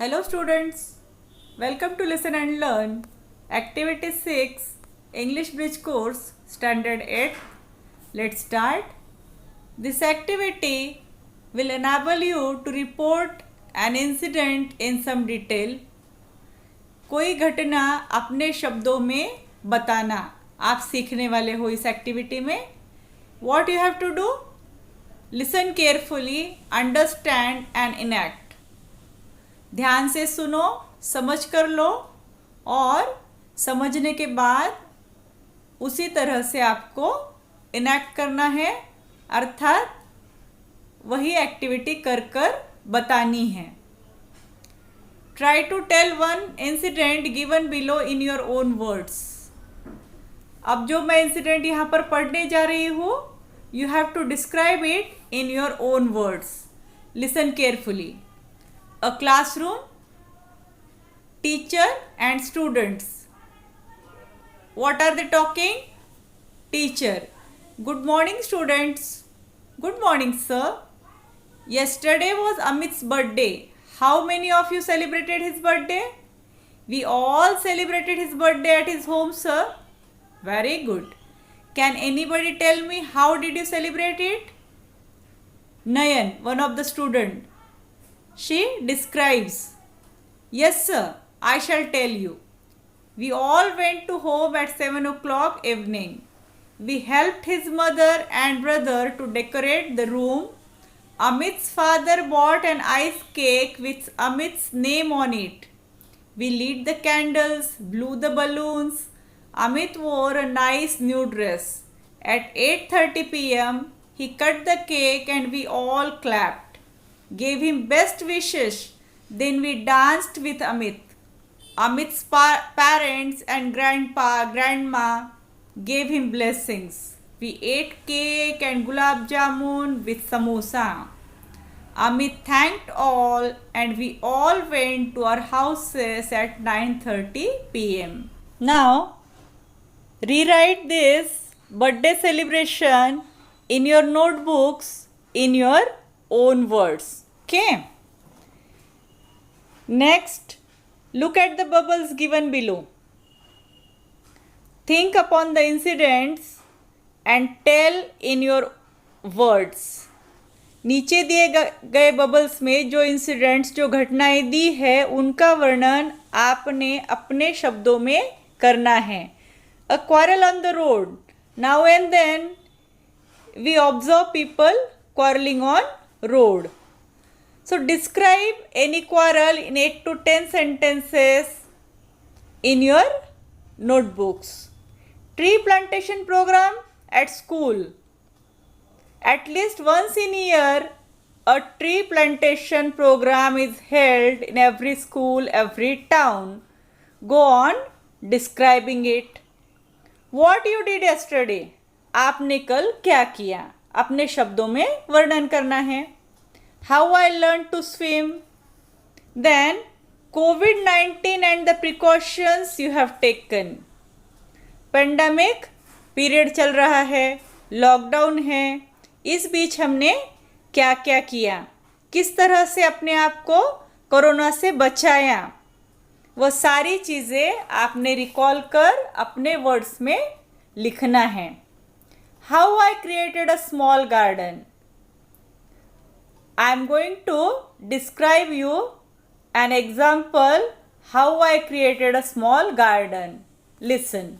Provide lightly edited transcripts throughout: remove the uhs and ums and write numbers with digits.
Hello students, welcome to Listen and Learn Activity 6 English Bridge Course Standard 8. Let's start. This activity will enable you to report an incident in some detail. कोई घटना अपने शब्दों में बताना आप सीखने वाले हो इस एक्टिविटी में. What you have to do? Listen carefully, understand and enact. ध्यान से सुनो, समझ कर लो और समझने के बाद उसी तरह से आपको इनैक्ट करना है, अर्थात वही एक्टिविटी कर कर बतानी है. Try to tell one incident given below in your own words. अब जो मैं इंसिडेंट यहाँ पर पढ़ने जा रही हूँ, you have to describe it in your own words. Listen carefully. A classroom, teacher and students. What are they talking? Teacher. Good morning students. Good morning sir. Yesterday was Amit's birthday. How many of you celebrated his birthday? We all celebrated his birthday at his home, sir. Very good. Can anybody tell me how did you celebrate it? Nayan, one of the students. She describes. Yes sir, I shall tell you. We all went to home at 7 o'clock evening. We helped his mother and brother to decorate the room. Amit's father bought an ice cake with Amit's name on it. We lit the candles, blew the balloons. Amit wore a nice new dress. At 8:30 p.m. he cut the cake and we all clapped. Gave him best wishes. Then we danced with Amit. Amit's parents and grandma gave him blessings. We ate cake and gulab jamun with samosa. Amit thanked all and we all went to our houses at 9:30 p.m. Now, rewrite this birthday celebration in your notebooks in your own words. Okay. Next, look at the bubbles given below. Think upon the incidents and tell in your words. नीचे दिए गए bubbles में जो incidents, जो घटनाएं दी है, उनका वर्णन आपने अपने शब्दों में करना है. A quarrel on the road. Now and then we observe people quarreling on road. So describe any quarrel in 8 to 10 sentences in your notebooks. Tree plantation program at school. At least once in a year, a tree plantation program is held in every school, every town. Go on describing it. What you did yesterday. आपने कल क्या किया? अपने शब्दों में वर्णन करना है. How I learned to swim. Then COVID-19 and the precautions you have taken. Pandemic period चल रहा है, लॉकडाउन है, इस बीच हमने क्या क्या किया, किस तरह से अपने आप को कोरोना से बचाया, वो सारी चीज़ें आपने रिकॉल कर अपने वर्ड्स में लिखना है. How I created a small garden. I am going to describe you an example how I created a small garden. Listen.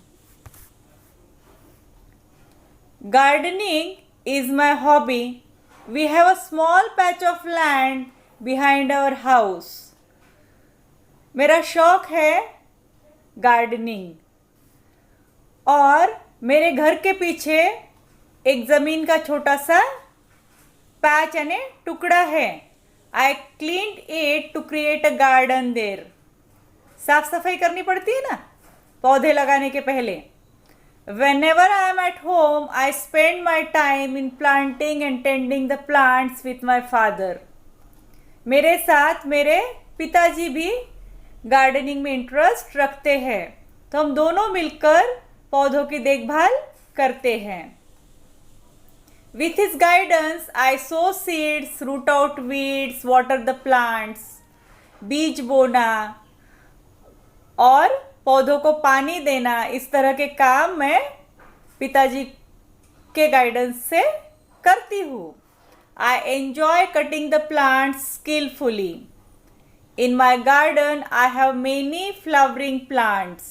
Gardening is my hobby. We have a small patch of land behind our house. मेरा शौक है gardening और मेरे घर के पीछे एक ज़मीन का छोटा सा पैच यानी टुकड़ा है. I cleaned it to create a garden there. साफ सफाई करनी पड़ती है ना पौधे लगाने के पहले. Whenever I am at home, I spend my time in planting and tending the plants with my father. मेरे साथ मेरे पिताजी भी गार्डनिंग में इंटरेस्ट रखते हैं, तो हम दोनों मिलकर पौधों की देखभाल करते हैं. With his guidance, I sow seeds, root out weeds, water the plants. बीज बोना और पौधों को पानी देना, इस तरह के काम मैं पिताजी के गाइडेंस से करती हूँ. I enjoy cutting the plants skillfully. In my garden, I have many flowering plants.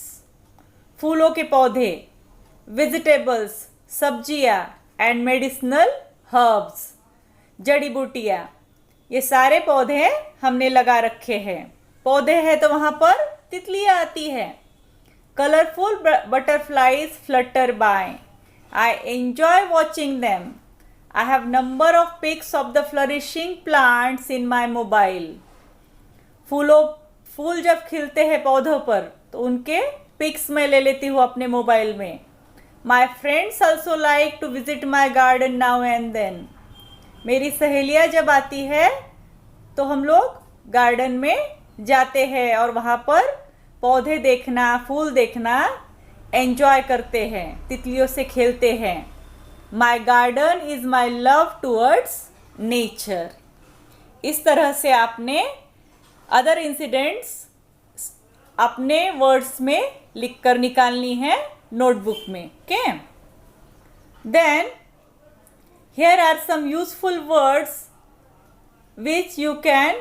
फूलों के पौधे, vegetables, सब्जियाँ and medicinal herbs, जड़ी बूटियाँ, ये सारे पौधे हमने लगा रखे हैं. पौधे हैं तो वहाँ पर तितलियाँ आती हैं. Colorful butterflies flutter by. I enjoy watching them. I have number of pics of the flourishing plants in my mobile. फूल जब खिलते हैं पौधों पर तो उनके पिक्स मैं ले लेती हूँ अपने मोबाइल में. My friends also like to visit my garden now and then. मेरी सहेलियाँ जब आती है तो हम लोग गार्डन में जाते हैं और वहाँ पर पौधे देखना, फूल देखना एंजॉय करते हैं, तितलियों से खेलते हैं. My garden is my love towards nature. इस तरह से आपने अदर इंसिडेंट्स अपने वर्ड्स में लिखकर निकालनी है नोटबुक में. Okay, then here are some useful words which you can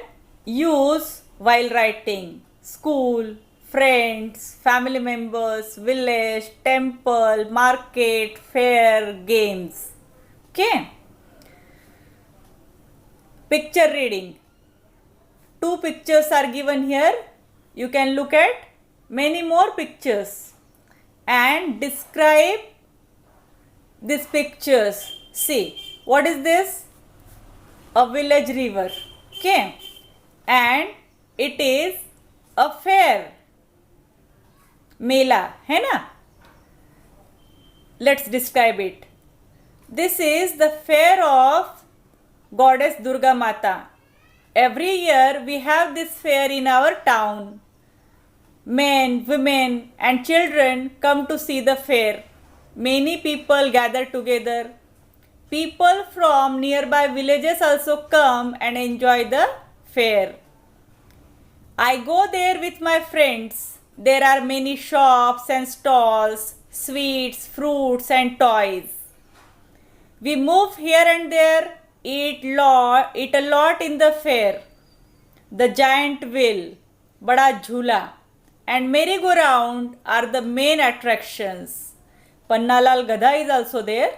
use while writing. School, friends, family members, village, temple, market, fair, games. Okay. Picture reading. 2 pictures are given here. You can look at many more pictures and describe these pictures. See, what is this? A village river. Okay. And it is a fair. मेला है ना. Let's describe it. This is the fair of goddess Durga Mata. Every year we have this fair in our town. Men, women and children come to see the fair. Many people gather together. People from nearby villages also come and enjoy the fair. I go there with my friends. There are many shops and stalls, sweets, fruits and toys. We move here and there, eat a lot in the fair. The giant wheel, bada jhula, and merry-go-round are the main attractions. Pannalal Gadha is also there.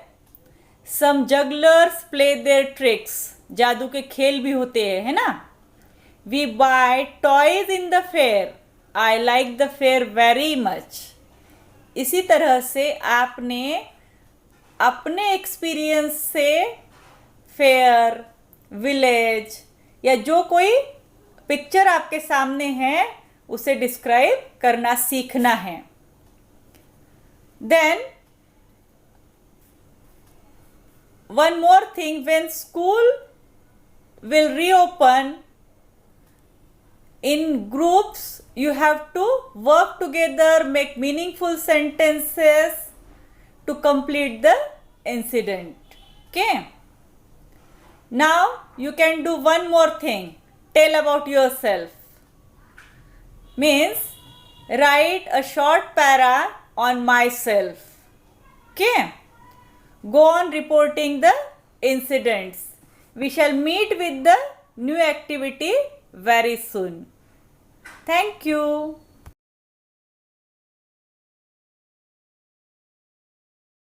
Some jugglers play their tricks. जादू के खेल भी होते हैं, है ना. We buy toys in the fair. I like the fair very much. इसी तरह से आपने अपने एक्सपीरियंस से फेयर, विलेज या जो कोई पिक्चर आपके सामने है उसे डिस्क्राइब करना सीखना है. Then one more thing, when school will reopen, in groups you have to work together, make meaningful sentences to complete the incident. Okay, now you can do one more thing. Tell about yourself. Means write a short para on myself. Okay, go on reporting the incidents. We shall meet with the new activity very soon. Thank you.